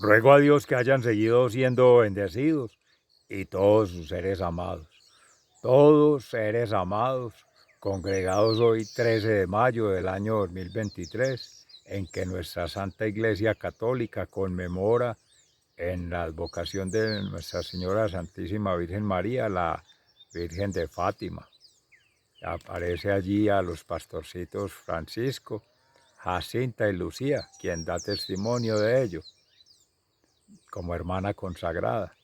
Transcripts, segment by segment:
Ruego a Dios que hayan seguido siendo bendecidos y todos sus seres amados, congregados hoy 13 de mayo del año 2023, en que nuestra Santa Iglesia Católica conmemora en la advocación de Nuestra Señora Santísima Virgen María, la Virgen de Fátima. Aparece allí a los pastorcitos Francisco, Jacinta y Lucía, quien da testimonio de ello como hermana consagrada.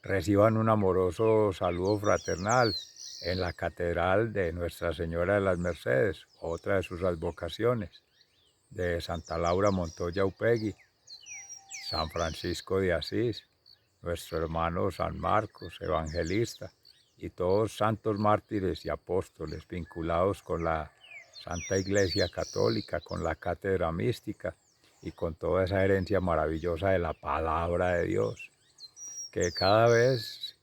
Reciban un amoroso saludo fraternal en la Catedral de Nuestra Señora de las Mercedes, otra de sus advocaciones, de Santa Laura Montoya Upegui, San Francisco de Asís, nuestro hermano San Marcos, evangelista, y todos santos mártires y apóstoles vinculados con la Santa Iglesia Católica, con la cátedra mística y con toda esa herencia maravillosa de la palabra de Dios, que cada vez,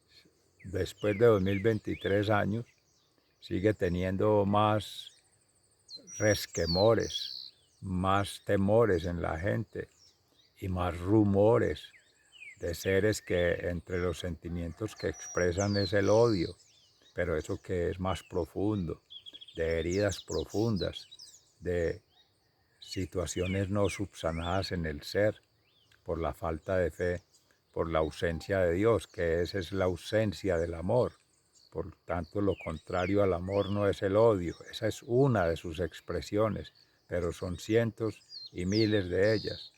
después de 2023 años, sigue teniendo más resquemores, más temores en la gente y más rumores de seres que entre los sentimientos que expresan es el odio, pero eso que es más profundo, de heridas profundas, de situaciones no subsanadas en el ser por la falta de fe, por la ausencia de Dios, que esa es la ausencia del amor. Por tanto, lo contrario al amor no es el odio, esa es una de sus expresiones, pero son cientos y miles de ellas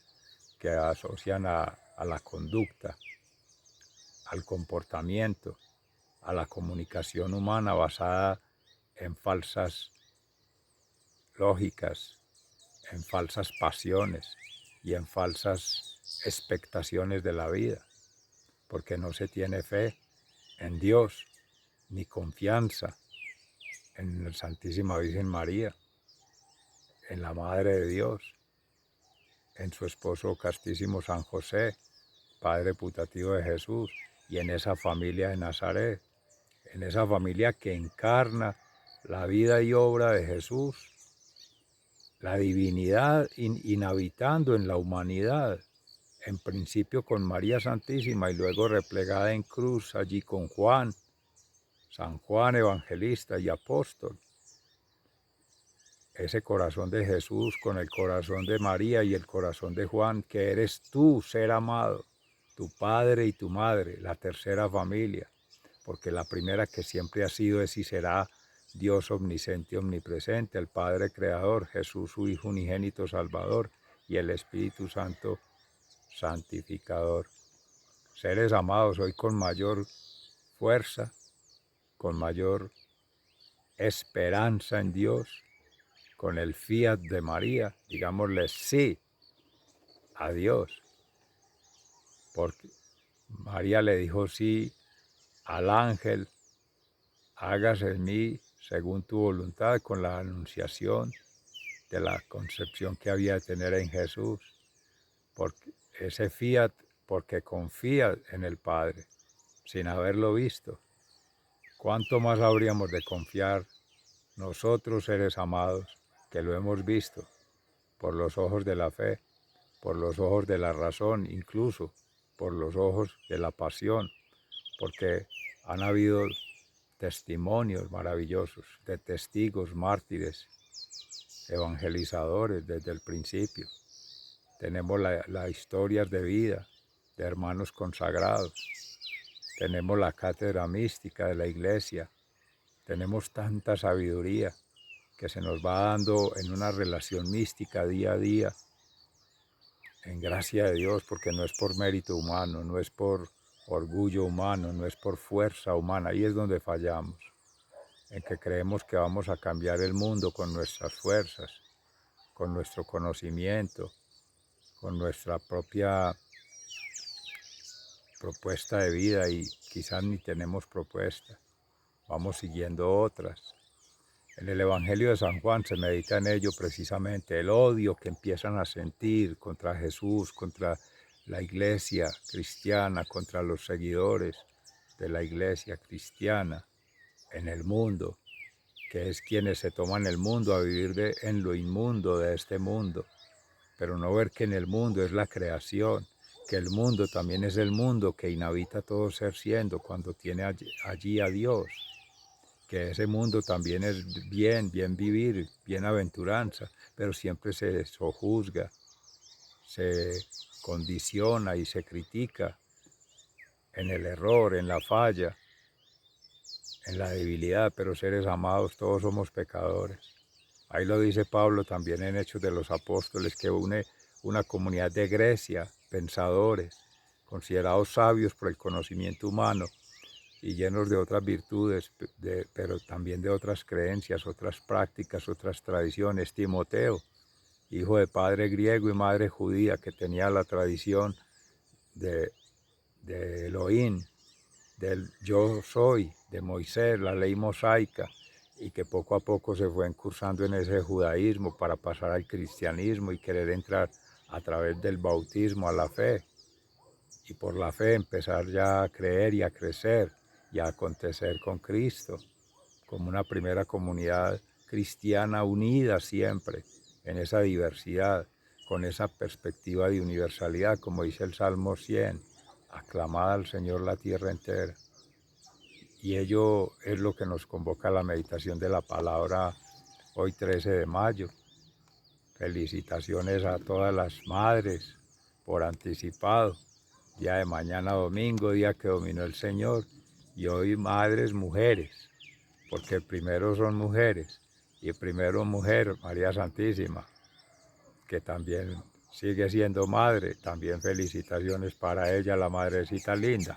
que asocian a la conducta, al comportamiento, a la comunicación humana basada en falsas lógicas, en falsas pasiones y en falsas expectaciones de la vida, porque no se tiene fe en Dios ni confianza en la Santísima Virgen María, en la Madre de Dios, en su esposo castísimo San José, Padre putativo de Jesús, y en esa familia de Nazaret, en esa familia que encarna la vida y obra de Jesús, la divinidad inhabitando en la humanidad, en principio con María Santísima y luego replegada en cruz allí con Juan, San Juan evangelista y apóstol. Ese corazón de Jesús con el corazón de María y el corazón de Juan, que eres tú, ser amado, tu padre y tu madre, la tercera familia, porque la primera que siempre ha sido es y será Dios omnisciente y omnipresente, el Padre Creador, Jesús su Hijo unigénito Salvador y el Espíritu Santo santificador. Seres amados, hoy con mayor fuerza, con mayor esperanza en Dios, con el fiat de María, digámosle sí a Dios, porque María le dijo sí al ángel, hágase en mí según tu voluntad, con la anunciación de la concepción que había de tener en Jesús, porque ese fiat, porque confía en el Padre, sin haberlo visto. ¿Cuánto más habríamos de confiar nosotros, seres amados, que lo hemos visto por los ojos de la fe, por los ojos de la razón, incluso por los ojos de la pasión, porque han habido testimonios maravillosos de testigos, mártires, evangelizadores desde el principio. Tenemos las historias de vida de hermanos consagrados, tenemos la cátedra mística de la Iglesia, tenemos tanta sabiduría que se nos va dando en una relación mística día a día, en gracia de Dios, porque no es por mérito humano, no es por orgullo humano, no es por fuerza humana. Ahí es donde fallamos, en que creemos que vamos a cambiar el mundo con nuestras fuerzas, con nuestro conocimiento, con nuestra propia propuesta de vida, y quizás ni tenemos propuesta, vamos siguiendo otras. En el Evangelio de San Juan se medita en ello precisamente, el odio que empiezan a sentir contra Jesús, contra la iglesia cristiana, contra los seguidores de la iglesia cristiana en el mundo, que es quienes se toman el mundo a vivir en lo inmundo de este mundo, pero no ver que en el mundo es la creación, que el mundo también es el mundo que inhabita todo ser siendo cuando tiene allí a Dios, que ese mundo también es bien vivir, bienaventuranza, pero siempre se sojuzga, se condiciona y se critica en el error, en la falla, en la debilidad, pero seres amados, todos somos pecadores. Ahí lo dice Pablo también en Hechos de los Apóstoles, que une una comunidad de Grecia, pensadores, considerados sabios por el conocimiento humano y llenos de otras virtudes, pero también de otras creencias, otras prácticas, otras tradiciones. Timoteo, hijo de padre griego y madre judía, que tenía la tradición de Elohim, del yo soy, de Moisés, la ley mosaica, y que poco a poco se fue incursando en ese judaísmo para pasar al cristianismo y querer entrar a través del bautismo a la fe, y por la fe empezar ya a creer y a crecer y a acontecer con Cristo, como una primera comunidad cristiana unida siempre en esa diversidad, con esa perspectiva de universalidad, como dice el Salmo 100, aclamad al Señor la tierra entera. Y ello es lo que nos convoca a la meditación de la palabra hoy 13 de mayo. Felicitaciones a todas las madres por anticipado. Día de mañana domingo, día que dominó el Señor. Y hoy madres, mujeres, porque el primero son mujeres. Y el primero mujer, María Santísima, que también sigue siendo madre. También felicitaciones para ella, la madrecita linda.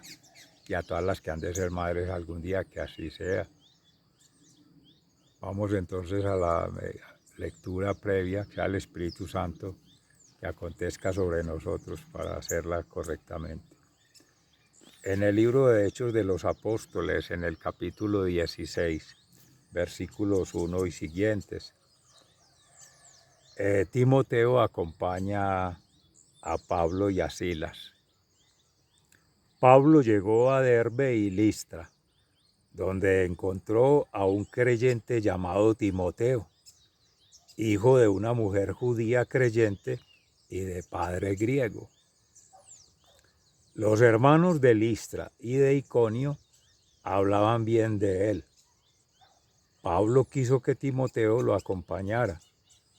Y a todas las que han de ser madres algún día, que así sea. Vamos entonces a la lectura previa, que sea el Espíritu Santo que acontezca sobre nosotros para hacerla correctamente. En el libro de Hechos de los Apóstoles, en el capítulo 16, versículos 1 y siguientes, Timoteo acompaña a Pablo y a Silas. Pablo llegó a Derbe y Listra, donde encontró a un creyente llamado Timoteo, hijo de una mujer judía creyente y de padre griego. Los hermanos de Listra y de Iconio hablaban bien de él. Pablo quiso que Timoteo lo acompañara,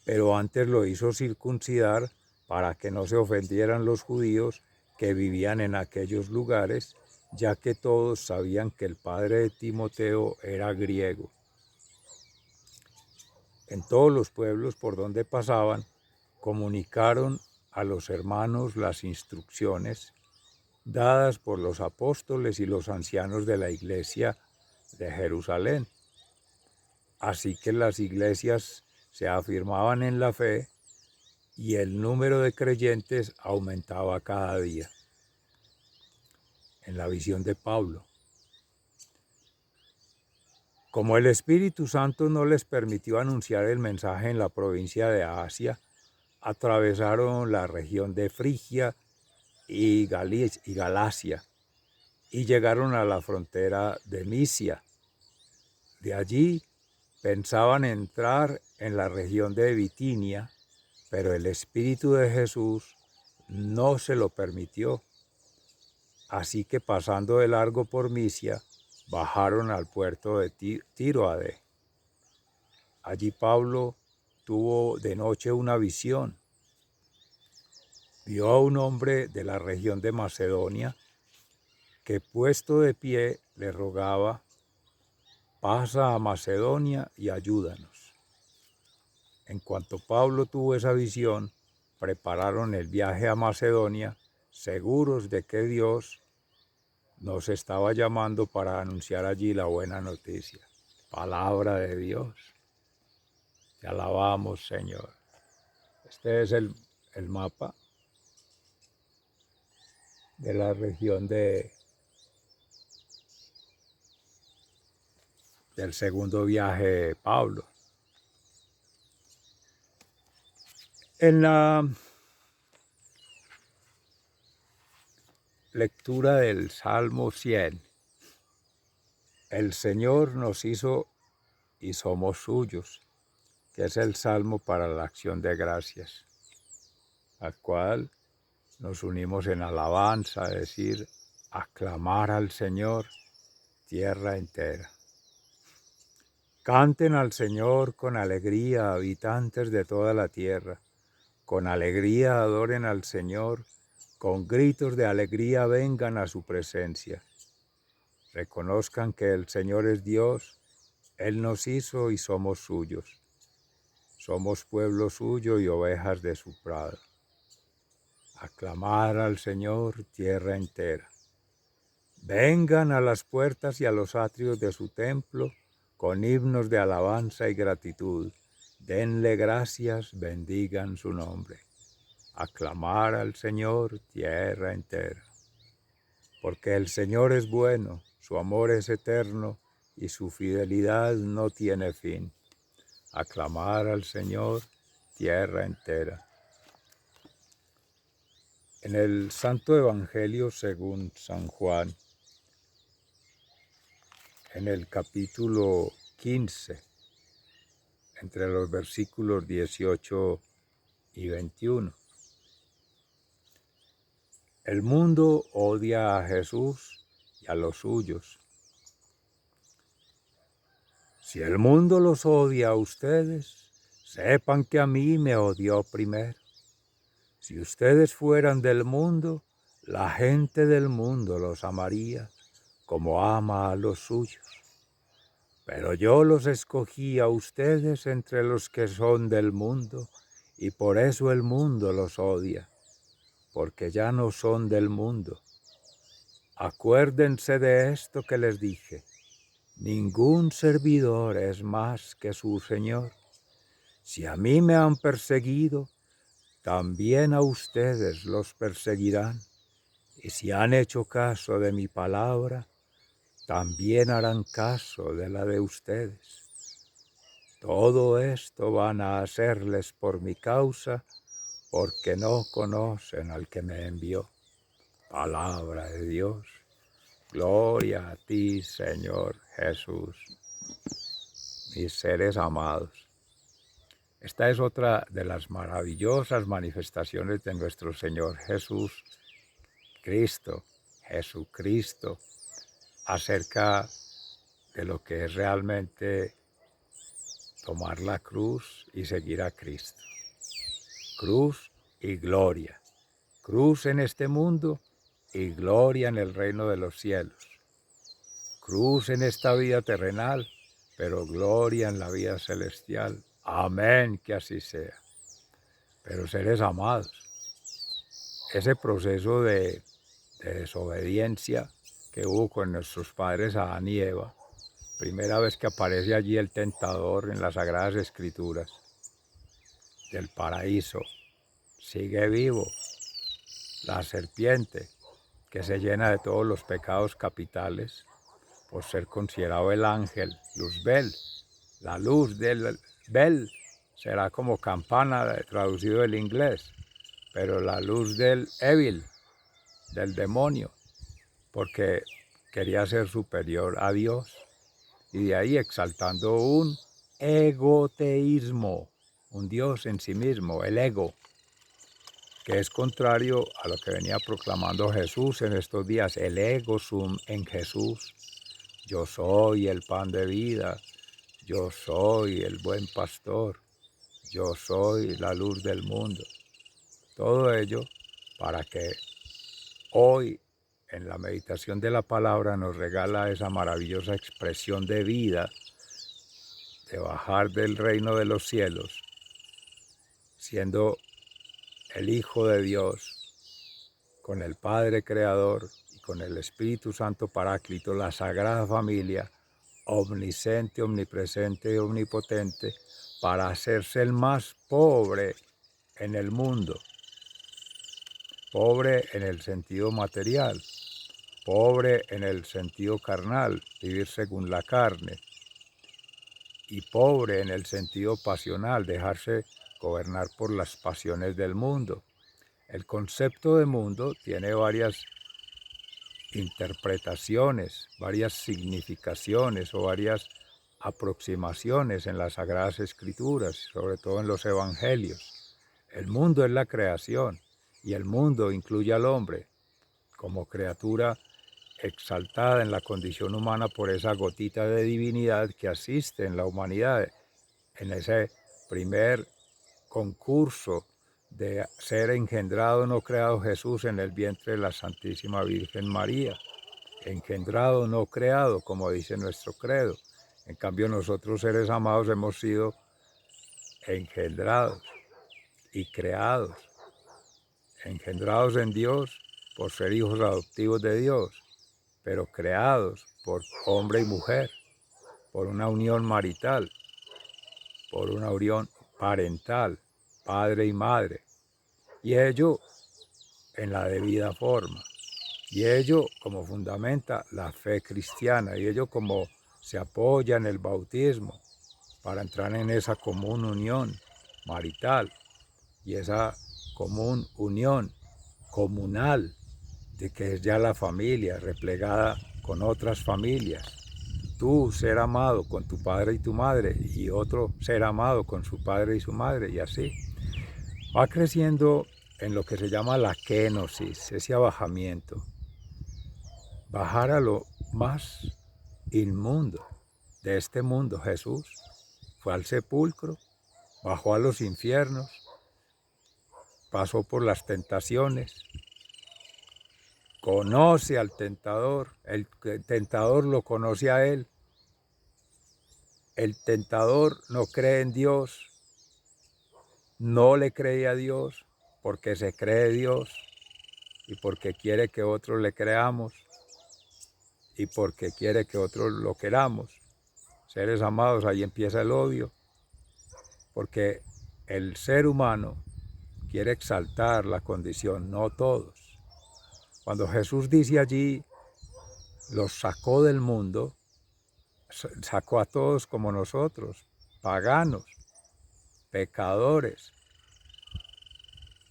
pero antes lo hizo circuncidar para que no se ofendieran los judíos que vivían en aquellos lugares, ya que todos sabían que el padre de Timoteo era griego. En todos los pueblos por donde pasaban, comunicaron a los hermanos las instrucciones dadas por los apóstoles y los ancianos de la iglesia de Jerusalén. Así que las iglesias se afirmaban en la fe y el número de creyentes aumentaba cada día. En la visión de Pablo, como el Espíritu Santo no les permitió anunciar el mensaje en la provincia de Asia, atravesaron la región de Frigia y Galacia y llegaron a la frontera de Misia. De allí pensaban entrar en la región de Bitinia, pero el Espíritu de Jesús no se lo permitió. Así que pasando de largo por Misia, bajaron al puerto de Tiroade. Allí Pablo tuvo de noche una visión. Vio a un hombre de la región de Macedonia que, puesto de pie, le rogaba: pasa a Macedonia y ayúdanos. En cuanto Pablo tuvo esa visión, prepararon el viaje a Macedonia, seguros de que Dios nos estaba llamando para anunciar allí la buena noticia. Palabra de Dios. Te alabamos, Señor. Este es el mapa de la región del segundo viaje de Pablo. En la lectura del Salmo 100, el Señor nos hizo y somos suyos, que es el Salmo para la acción de gracias, al cual nos unimos en alabanza a decir, aclamar al Señor, tierra entera. Canten al Señor con alegría, habitantes de toda la tierra. Con alegría adoren al Señor, con gritos de alegría vengan a su presencia. Reconozcan que el Señor es Dios, Él nos hizo y somos suyos. Somos pueblo suyo y ovejas de su prado. Aclamar al Señor, tierra entera. Vengan a las puertas y a los atrios de su templo con himnos de alabanza y gratitud. Denle gracias, bendigan su nombre. Aclamar al Señor, tierra entera. Porque el Señor es bueno, su amor es eterno y su fidelidad no tiene fin. Aclamar al Señor, tierra entera. En el Santo Evangelio según San Juan, en el capítulo 15, entre los versículos 18 y 21. El mundo odia a Jesús y a los suyos. Si el mundo los odia a ustedes, sepan que a mí me odió primero. Si ustedes fueran del mundo, la gente del mundo los amaría como ama a los suyos. Pero yo los escogí a ustedes entre los que son del mundo, y por eso el mundo los odia, porque ya no son del mundo. Acuérdense de esto que les dije. Ningún servidor es más que su Señor. Si a mí me han perseguido, también a ustedes los perseguirán. Y si han hecho caso de mi palabra, también harán caso de la de ustedes. Todo esto van a hacerles por mi causa, porque no conocen al que me envió. Palabra de Dios. Gloria a ti, Señor Jesús. Mis seres amados. Esta es otra de las maravillosas manifestaciones de nuestro Señor Jesús, Cristo, Jesucristo, acerca de lo que es realmente tomar la cruz y seguir a Cristo. Cruz y gloria. Cruz en este mundo y gloria en el reino de los cielos. Cruz en esta vida terrenal, pero gloria en la vida celestial. Amén, que así sea. Pero seres amados, ese proceso de desobediencia que hubo con nuestros padres Adán y Eva, primera vez que aparece allí el tentador en las Sagradas Escrituras del paraíso, sigue vivo. La serpiente, que se llena de todos los pecados capitales, por ser considerado el ángel, Luzbel. La luz del Bel será como campana, traducido del inglés, pero la luz del Evil, del demonio, porque quería ser superior a Dios. Y de ahí exaltando un egoteísmo, un Dios en sí mismo, el ego, que es contrario a lo que venía proclamando Jesús en estos días, el ego sum en Jesús. Yo soy el pan de vida, yo soy el buen pastor, yo soy la luz del mundo. Todo ello para que hoy en la meditación de la palabra nos regala esa maravillosa expresión de vida, de bajar del reino de los cielos, siendo el Hijo de Dios, con el Padre Creador y con el Espíritu Santo Paráclito, la Sagrada Familia, omnisciente, omnipresente y omnipotente, para hacerse el más pobre en el mundo. Pobre en el sentido material, pobre en el sentido carnal, vivir según la carne, y pobre en el sentido pasional, dejarse gobernar por las pasiones del mundo. El concepto de mundo tiene varias interpretaciones, varias significaciones o varias aproximaciones en las Sagradas Escrituras, sobre todo en los Evangelios. El mundo es la creación y el mundo incluye al hombre como criatura exaltada en la condición humana por esa gotita de divinidad que asiste en la humanidad, en ese primer concurso de ser engendrado, no creado Jesús en el vientre de la Santísima Virgen María. Engendrado, no creado, como dice nuestro credo. En cambio, nosotros seres amados hemos sido engendrados y creados. Engendrados en Dios por ser hijos adoptivos de Dios, pero creados por hombre y mujer, por una unión marital, por una unión parental, padre y madre, y ello en la debida forma, y ello como fundamenta la fe cristiana, y ello como se apoya en el bautismo para entrar en esa común unión marital y esa común unión comunal de que es ya la familia replegada con otras familias. Tú ser amado con tu padre y tu madre y otro ser amado con su padre y su madre y así. Va creciendo en lo que se llama la kenosis, ese abajamiento. Bajar a lo más inmundo de este mundo. Jesús fue al sepulcro, bajó a los infiernos, pasó por las tentaciones, conoce al tentador, el tentador lo conoce a él, el tentador no cree en Dios, no le cree a Dios porque se cree Dios y porque quiere que otros le creamos y porque quiere que otros lo queramos. Seres amados, ahí empieza el odio, porque el ser humano quiere exaltar la condición, no todos. Cuando Jesús dice allí, los sacó del mundo, sacó a todos como nosotros, paganos, pecadores.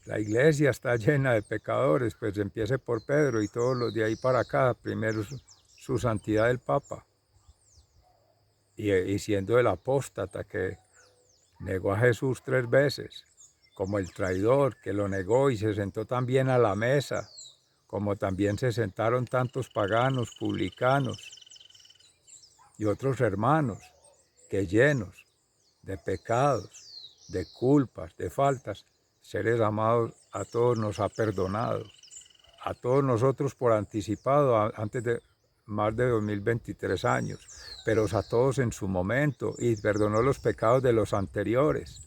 La iglesia está llena de pecadores, pues empiece por Pedro y todos los de ahí para acá, primero su santidad el Papa, y siendo el apóstata que negó a Jesús 3 veces, como el traidor que lo negó y se sentó también a la mesa, como también se sentaron tantos paganos, publicanos y otros hermanos que llenos de pecados, de culpas, de faltas, seres amados, a todos nos ha perdonado, a todos nosotros por anticipado, antes de más de 2023 años, pero a todos en su momento, y perdonó los pecados de los anteriores.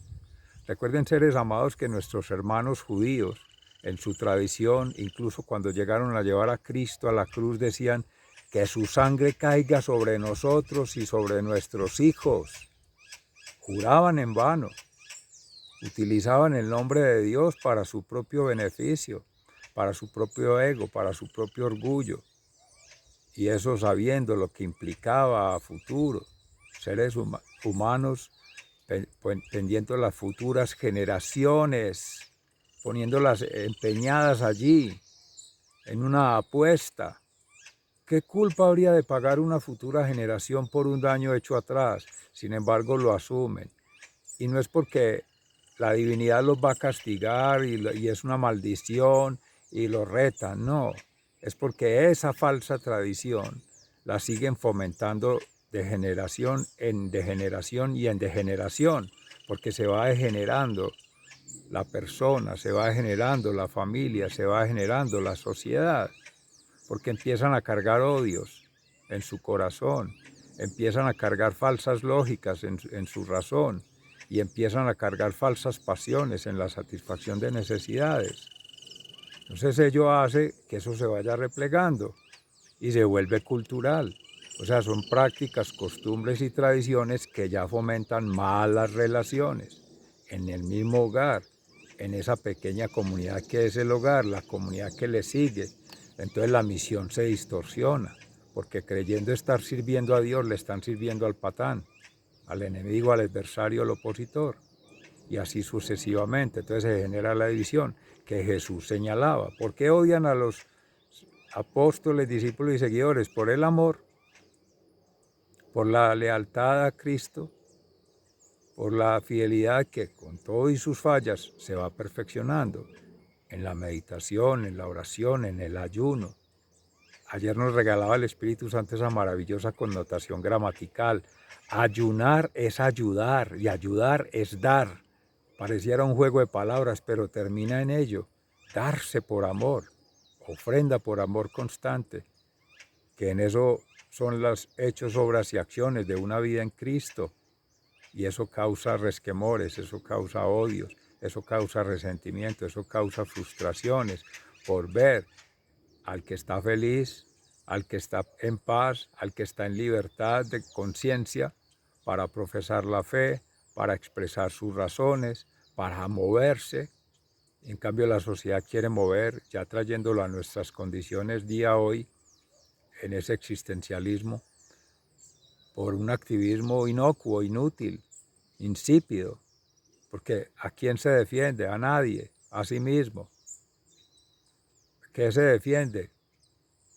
Recuerden, seres amados, que nuestros hermanos judíos, en su tradición, incluso cuando llegaron a llevar a Cristo a la cruz, decían que su sangre caiga sobre nosotros y sobre nuestros hijos. Juraban en vano, utilizaban el nombre de Dios para su propio beneficio, para su propio ego, para su propio orgullo. Y eso sabiendo lo que implicaba a futuro, seres humanos pendiendo las futuras generaciones, poniéndolas empeñadas allí, en una apuesta. ¿Qué culpa habría de pagar una futura generación por un daño hecho atrás? Sin embargo, lo asumen. Y no es porque la divinidad los va a castigar y es una maldición y los retan, no. Es porque esa falsa tradición la siguen fomentando de generación en degeneración y en degeneración, porque se va degenerando la persona, se va degenerando la familia, se va degenerando la sociedad, porque empiezan a cargar odios en su corazón, empiezan a cargar falsas lógicas en su razón y empiezan a cargar falsas pasiones en la satisfacción de necesidades. Entonces ello hace que eso se vaya replegando y se vuelve cultural. O sea, son prácticas, costumbres y tradiciones que ya fomentan malas relaciones en el mismo hogar, en esa pequeña comunidad que es el hogar, la comunidad que le sigue. Entonces la misión se distorsiona, porque creyendo estar sirviendo a Dios, le están sirviendo al patán, al enemigo, al adversario, al opositor, y así sucesivamente. Entonces se genera la división que Jesús señalaba. ¿Por qué odian a los apóstoles, discípulos y seguidores? Por el amor, por la lealtad a Cristo, por la fidelidad que con todo y sus fallas se va perfeccionando. en la meditación, en la oración, en el ayuno. Ayer nos regalaba el Espíritu Santo esa maravillosa connotación gramatical. Ayunar es ayudar y ayudar es dar. Pareciera un juego de palabras, pero termina en ello. Darse por amor, ofrenda por amor constante, que en eso son los hechos, obras y acciones de una vida en Cristo. Y eso causa resquemores, eso causa odios, eso causa resentimiento, eso causa frustraciones por ver al que está feliz, al que está en paz, al que está en libertad de conciencia para profesar la fe, para expresar sus razones, para moverse. En cambio, la sociedad quiere mover, ya trayéndolo a nuestras condiciones día a hoy, en ese existencialismo, por un activismo inocuo, inútil, insípido, porque ¿a quién se defiende? A nadie, a sí mismo. ¿Qué se defiende?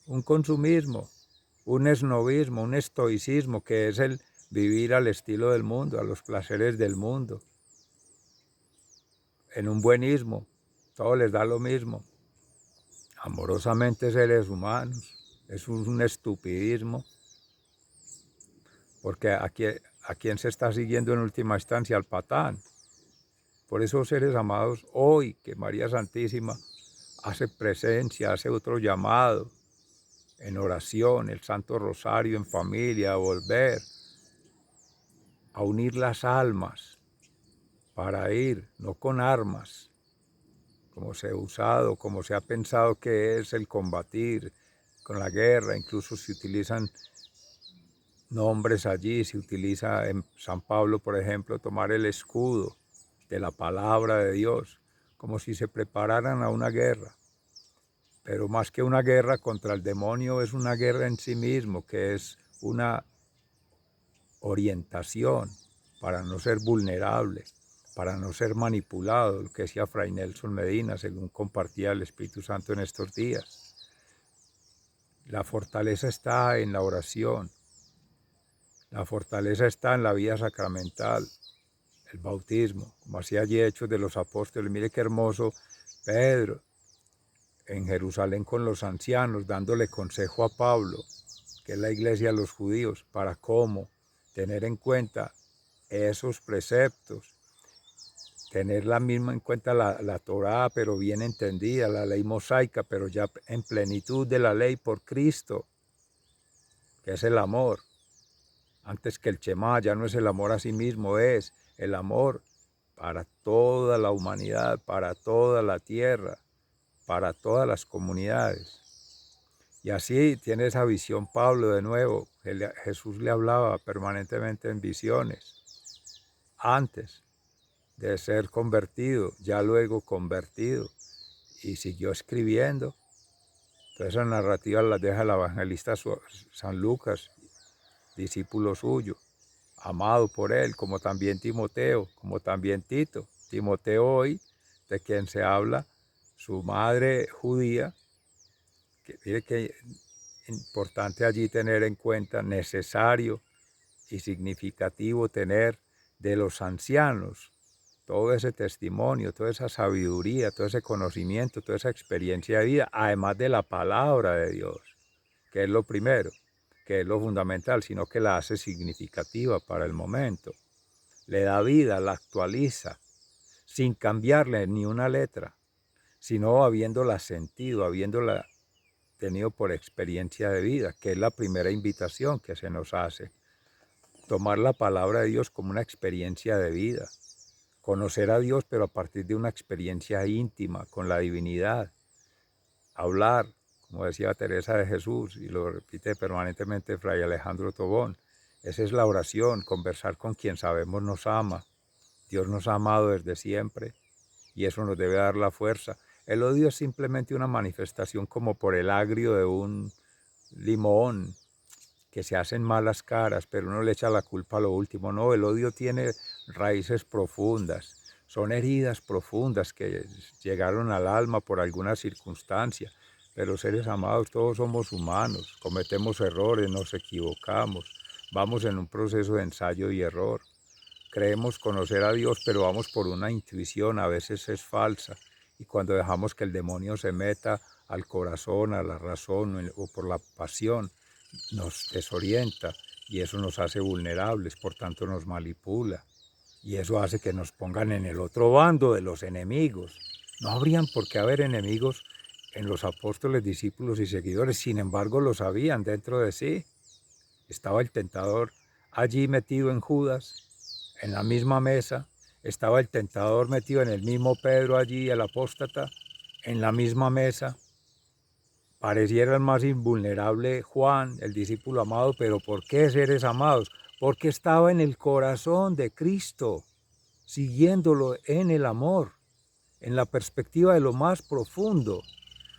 Un consumismo, un esnovismo, un estoicismo, que es el vivir al estilo del mundo, a los placeres del mundo, en un buenismo, todo les da lo mismo. Amorosamente seres humanos, es un estupidismo, porque a quién se está siguiendo en última instancia, al patán. Por eso, seres amados, hoy que María Santísima hace presencia, hace otro llamado, en oración, el Santo Rosario en familia, a volver a unir las almas para ir, no con armas, como se ha usado, como se ha pensado que es el combatir con la guerra. Incluso se utilizan nombres allí, se utiliza en San Pablo, por ejemplo, tomar el escudo de la palabra de Dios, como si se prepararan a una guerra. Pero más que una guerra contra el demonio, es una guerra en sí mismo, que es una orientación para no ser vulnerable, para no ser manipulado, lo que decía Fray Nelson Medina, según compartía el Espíritu Santo en estos días. La fortaleza está en la oración, la fortaleza está en la vida sacramental, el bautismo, como hacía allí Hechos de los Apóstoles. Mire qué hermoso Pedro en Jerusalén con los ancianos, dándole consejo a Pablo, que es la iglesia de los judíos, para cómo tener en cuenta esos preceptos, tener la misma en cuenta la Torá, pero bien entendida, la ley mosaica, pero ya en plenitud de la ley por Cristo, que es el amor. Antes que el Shema, ya no es el amor a sí mismo, es el amor para toda la humanidad, para toda la tierra, para todas las comunidades. Y así tiene esa visión Pablo de nuevo. Jesús le hablaba permanentemente en visiones, antes de ser convertido, ya luego convertido, y siguió escribiendo. Entonces esa narrativa la deja el evangelista San Lucas, discípulo suyo, amado por él, como también Timoteo, como también Tito. Timoteo hoy, de quien se habla, su madre judía, que mire que importante allí tener en cuenta, necesario y significativo tener de los ancianos todo ese testimonio, toda esa sabiduría, todo ese conocimiento, toda esa experiencia de vida, además de la palabra de Dios, que es lo primero, que es lo fundamental, sino que la hace significativa para el momento. Le da vida, la actualiza, sin cambiarle ni una letra, sino habiéndola sentido, habiéndola tenido por experiencia de vida, que es la primera invitación que se nos hace. Tomar la palabra de Dios como una experiencia de vida. Conocer a Dios, pero a partir de una experiencia íntima con la divinidad. Hablar, como decía Teresa de Jesús, y lo repite permanentemente Fray Alejandro Tobón. Esa es la oración, conversar con quien sabemos nos ama. Dios nos ha amado desde siempre y eso nos debe dar la fuerza. El odio es simplemente una manifestación como por el agrio de un limón, que se hacen malas caras, pero uno le echa la culpa a lo último. No, el odio tiene raíces profundas, son heridas profundas que llegaron al alma por alguna circunstancia. Pero seres amados, todos somos humanos, cometemos errores, nos equivocamos, vamos en un proceso de ensayo y error. Creemos conocer a Dios, pero vamos por una intuición, a veces es falsa, y cuando dejamos que el demonio se meta al corazón, a la razón o por la pasión, nos desorienta y eso nos hace vulnerables, por tanto nos manipula. Y eso hace que nos pongan en el otro bando de los enemigos. No habrían por qué haber enemigos en los apóstoles, discípulos y seguidores, sin embargo los habían dentro de sí. Estaba el tentador allí metido en Judas, en la misma mesa. Estaba el tentador metido en el mismo Pedro allí, el apóstata, en la misma mesa. Pareciera el más invulnerable Juan, el discípulo amado, pero ¿por qué seres amados? Porque estaba en el corazón de Cristo, siguiéndolo en el amor, en la perspectiva de lo más profundo.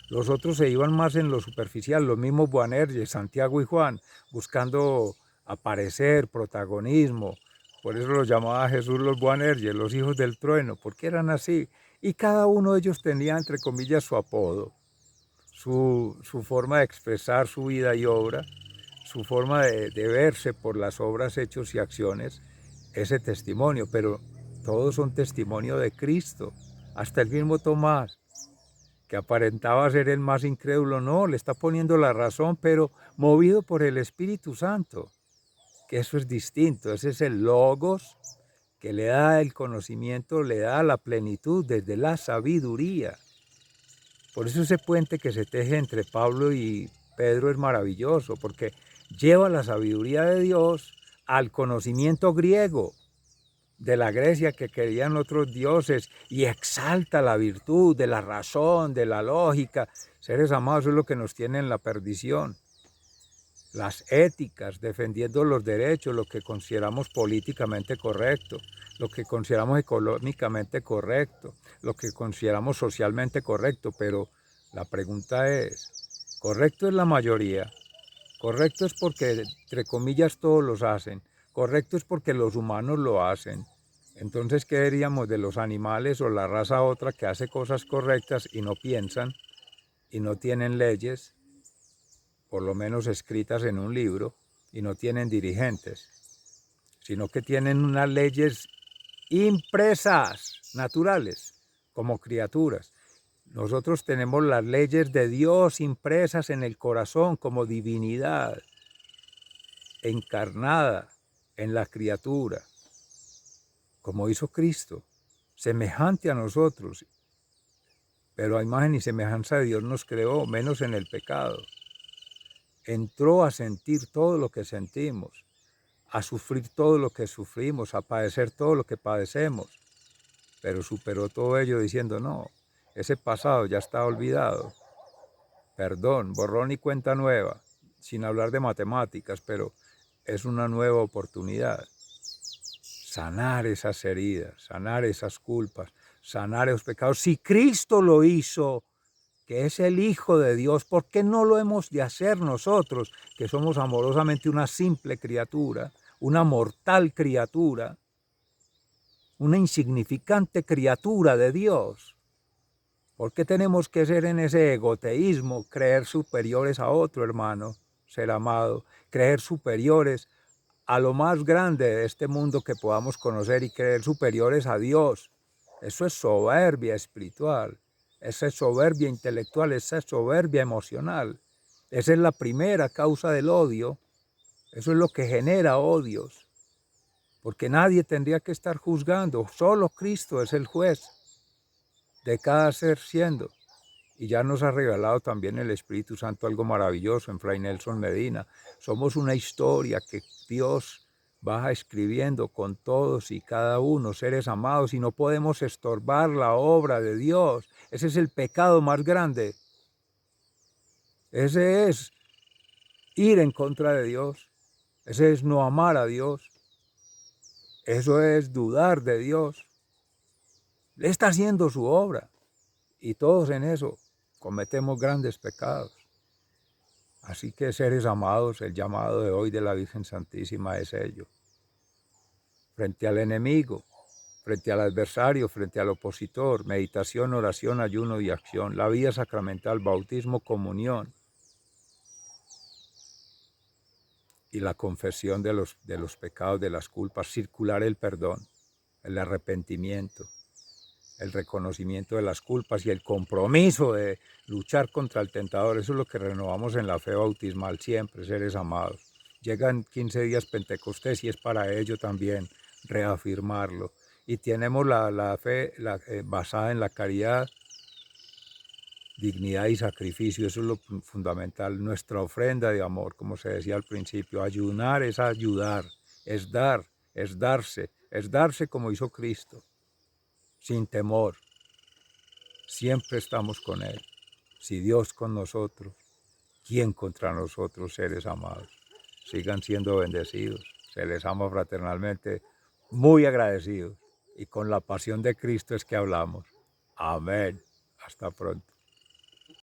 Los otros se iban más en lo superficial, los mismos Boanerges, Santiago y Juan, buscando aparecer, protagonismo. Por eso los llamaba Jesús los Boanerges, los hijos del trueno, porque eran así. Y cada uno de ellos tenía, entre comillas, su apodo, su forma de expresar su vida y obra, su forma de verse por las obras, hechos y acciones, ese testimonio, pero todos son testimonio de Cristo. Hasta el mismo Tomás, que aparentaba ser el más incrédulo, no, le está poniendo la razón, pero movido por el Espíritu Santo, que eso es distinto, ese es el logos que le da el conocimiento, le da la plenitud desde la sabiduría. Por eso ese puente que se teje entre Pablo y Pedro es maravilloso, porque lleva la sabiduría de Dios al conocimiento griego de la Grecia que querían otros dioses y exalta la virtud de la razón, de la lógica. Seres amados, eso es lo que nos tiene en la perdición. Las éticas, defendiendo los derechos, lo que consideramos políticamente correcto, lo que consideramos económicamente correcto, lo que consideramos socialmente correcto, pero la pregunta es, ¿correcto es la mayoría? ¿Correcto es porque, entre comillas, todos los hacen? ¿Correcto es porque los humanos lo hacen? Entonces, ¿qué diríamos de los animales o la raza otra que hace cosas correctas y no piensan y no tienen leyes, por lo menos escritas en un libro, y no tienen dirigentes, sino que tienen unas leyes impresas, naturales, como criaturas? Nosotros tenemos las leyes de Dios impresas en el corazón como divinidad encarnada en la criatura, como hizo Cristo, semejante a nosotros, pero a imagen y semejanza de Dios nos creó, menos en el pecado. Entró a sentir todo lo que sentimos, a sufrir todo lo que sufrimos, a padecer todo lo que padecemos, pero superó todo ello diciendo, no, ese pasado ya está olvidado, perdón, borrón y cuenta nueva, sin hablar de matemáticas, pero es una nueva oportunidad. Sanar esas heridas, sanar esas culpas, sanar esos pecados. Si Cristo lo hizo, que es el Hijo de Dios, ¿por qué no lo hemos de hacer nosotros, que somos amorosamente una simple criatura, una mortal criatura, una insignificante criatura de Dios? ¿Por qué tenemos que ser en ese egoteísmo, creer superiores a otro hermano, ser amado, creer superiores a lo más grande de este mundo que podamos conocer y creer superiores a Dios? Eso es soberbia espiritual, esa es soberbia intelectual, esa es soberbia emocional. Esa es la primera causa del odio, eso es lo que genera odios, porque nadie tendría que estar juzgando, solo Cristo es el juez de cada ser siendo. Y ya nos ha regalado también el Espíritu Santo algo maravilloso en Fray Nelson Medina. Somos una historia que Dios va escribiendo con todos y cada uno, seres amados, y no podemos estorbar la obra de Dios. Ese es el pecado más grande. Ese es ir en contra de Dios. Ese es no amar a Dios. Eso es dudar de Dios. Él está haciendo su obra y todos en eso cometemos grandes pecados. Así que, seres amados, el llamado de hoy de la Virgen Santísima es ello. Frente al enemigo, frente al adversario, frente al opositor, meditación, oración, ayuno y acción, la vida sacramental, bautismo, comunión y la confesión de los pecados, de las culpas, circular el perdón, el arrepentimiento, el reconocimiento de las culpas y el compromiso de luchar contra el tentador. Eso es lo que renovamos en la fe bautismal siempre, seres amados. Llegan 15 días Pentecostés y es para ello también reafirmarlo. Y tenemos la fe basada en la caridad, dignidad y sacrificio. Eso es lo fundamental. Nuestra ofrenda de amor, como se decía al principio, ayunar es ayudar, es dar, es darse como hizo Cristo, sin temor. Siempre estamos con Él. Si Dios con nosotros, ¿quién contra nosotros, seres amados? Sigan siendo bendecidos. Se les ama fraternalmente, muy agradecidos. Y con la pasión de Cristo es que hablamos. Amén. Hasta pronto.